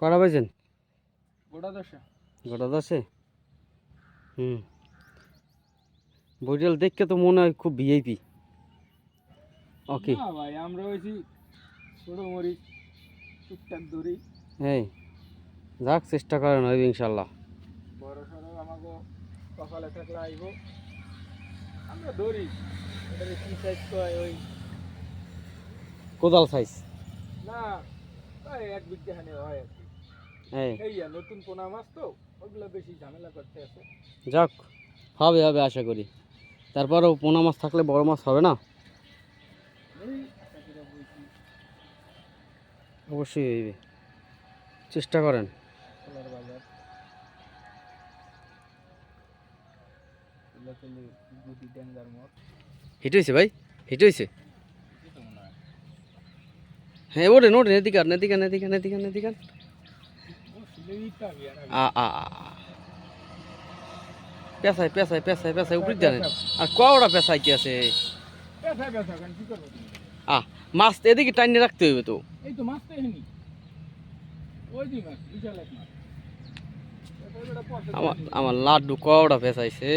কটা পাইছেন? গোটা 10। গোটা 10-এ। বরিশাল দেখে তো মনে হয় খুব ভিআইপি। ওকে না ভাই, আমরা হইছি ছোট মরিচ, টুকটাক ধরি। এই যাক, চেষ্টা করেন, হইবে ইনশাল্লাহ। বড় সড়ো আমাকে সকালে থাকলে আইব, আমরা ধরি। এটা কি সাইজ কয় ওই, কোদাল সাইজ। না ওই 1 বিঘা হানে হয় আর কি। এই এইয়া নতুন পোনা মাছ তো, ওগুলো বেশি ঝামেলা করতে আছে। যাক, হবে হবে আশা করি। তারপরেও পোনা মাছ থাকলে বড় মাছ হবে না? এই আশা করে বলছি অবশ্যই হইবে, চেষ্টা করেন। খোলার বাজার এগুলো চলে গুটি ডেঙ্গার মত। হিট হয়েছে ভাই, হিট হয়েছে। কি তো মনে হয় হ্যাঁ ওঠেন ওঠেন, এদিকে আন, এদিকে আন, এদিকে আন, এদিকে আন, এদিকে আন। ও সিলেইটা বিয়ার আ আ আ পেঁচাই পেঁচাই পেঁচাই পেঁচাই উপরে জানেন। আর কওড়া পেঁচাই কি আছে? ব্যথা ব্যথা কেন কি করবো তুমি? মাছ এদিকে টাইনে রাখতে হইবে তো। এই তো মাছ তো এখানে, ওই দি মাছ, বিশাল এক মাছ। এটা বেটা পড়তে আমার আমার লাড্ডু কওড়া পেঁচাইছে।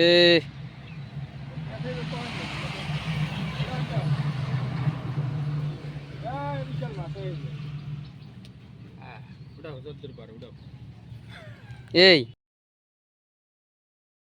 বিশাল মাছ এই যে। ওটা যদ্দূর পারে ওটা। এই